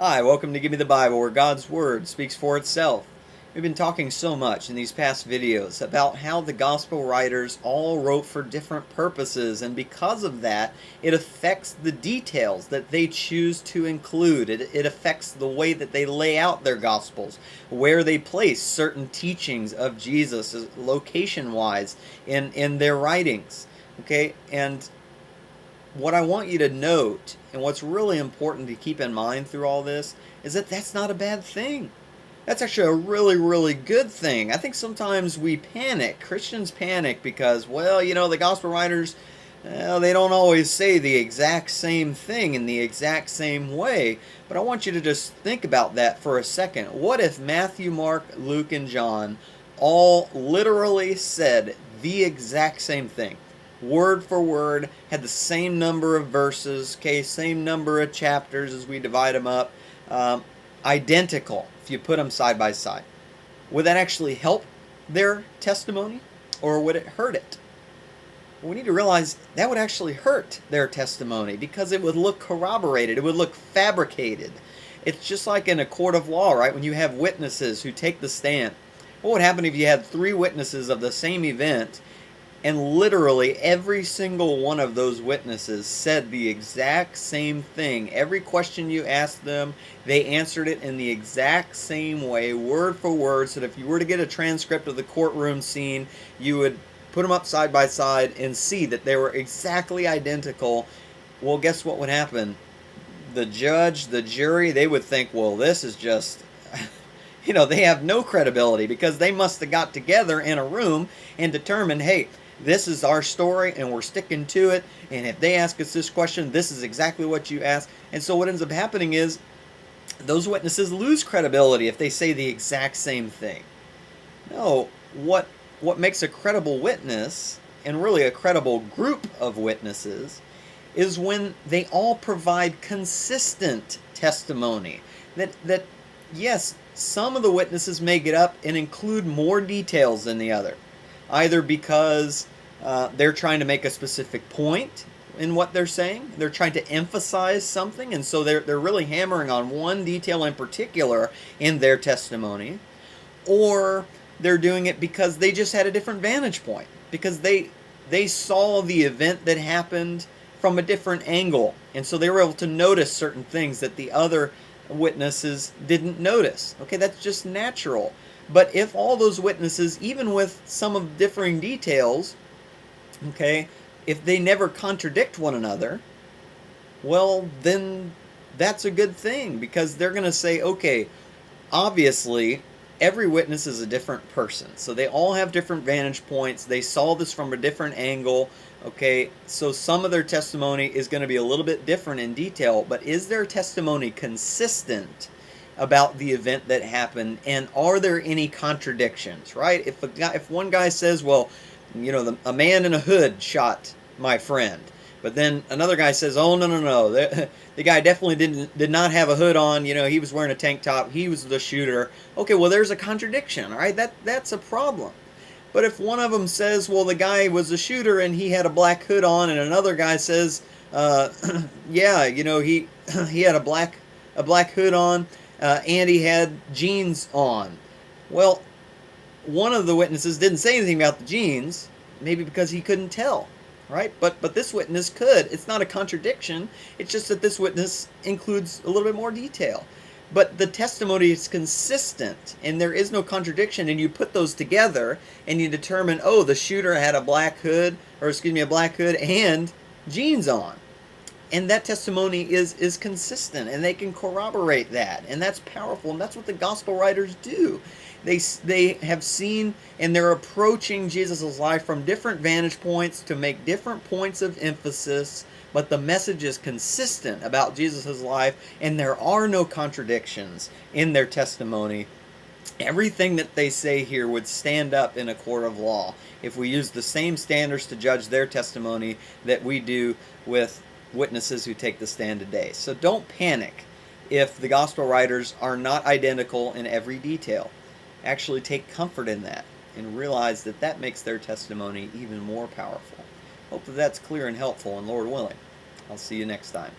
Hi, welcome to Give Me the Bible, where God's Word speaks for itself. We've been talking so much in these past videos about how the Gospel writers all wrote for different purposes, and because of that, it affects the details that they choose to include. It affects the way that they lay out their Gospels, where they place certain teachings of Jesus location-wise in their writings. Okay, and what I want you to note, and what's really important to keep in mind through all this, is that that's not a bad thing. That's actually a really, really good thing. I think sometimes we panic. Christians panic because, well, the gospel writers, they don't always say the exact same thing in the exact same way. But I want you to just think about that for a second. What if Matthew, Mark, Luke, and John all literally said the exact same thing? Word for word, had the same number of verses, okay, same number of chapters as we divide them up, identical if you put them side by side. Would that actually help their testimony, or would it hurt it? Well, we need to realize that would actually hurt their testimony because it would look corroborated, it would look fabricated. It's just like in a court of law, right? When you have witnesses who take the stand. What would happen if you had three witnesses of the same event and literally every single one of those witnesses said the exact same thing? Every question you asked them, they answered it in the exact same way, word for word, so that if you were to get a transcript of the courtroom scene, you would put them up side by side and see that they were exactly identical. Well, guess what would happen? The judge, the jury, they would think, well, this is just... they have no credibility because they must have got together in a room and determined, hey, this is our story and we're sticking to it, and if they ask us this question, this is exactly what you ask. And so what ends up happening is those witnesses lose credibility if they say the exact same thing. No, what makes a credible witness, and really a credible group of witnesses, is when they all provide consistent testimony. That yes, some of the witnesses may get up and include more details than the other, either because they're trying to make a specific point in what they're saying, they're trying to emphasize something, and so they're really hammering on one detail in particular in their testimony, or they're doing it because they just had a different vantage point, because they saw the event that happened from a different angle, and so they were able to notice certain things that the other witnesses didn't notice. Okay, that's just natural. But if all those witnesses, even with some of differing details, okay, if they never contradict one another, well, then that's a good thing, because they're going to say, okay, obviously, every witness is a different person. So they all have different vantage points. They saw this from a different angle. Okay, so some of their testimony is going to be a little bit different in detail, but is their testimony consistent about the event that happened, and are there any contradictions, right? If one guy says, well, a man in a hood shot my friend, but then another guy says, oh, no, the guy definitely did not have a hood on, he was wearing a tank top, he was the shooter. Okay, well, there's a contradiction, all right? That's a problem. But if one of them says, well, the guy was a shooter and he had a black hood on, and another guy says, yeah, he had a black hood on, and he had jeans on. Well, one of the witnesses didn't say anything about the jeans, maybe because he couldn't tell, right? But this witness could. It's not a contradiction. It's just that this witness includes a little bit more detail. But the testimony is consistent, and there is no contradiction, and you put those together, and you determine, oh, the shooter had a black hood and jeans on. And that testimony is consistent, and they can corroborate that, and that's powerful, and that's what the gospel writers do. They have seen, and they're approaching Jesus' life from different vantage points to make different points of emphasis, but the message is consistent about Jesus' life, and there are no contradictions in their testimony. Everything that they say here would stand up in a court of law if we use the same standards to judge their testimony that we do with witnesses who take the stand today. So don't panic if the gospel writers are not identical in every detail. Actually take comfort in that and realize that that makes their testimony even more powerful. Hope that that's clear and helpful, and Lord willing, I'll see you next time.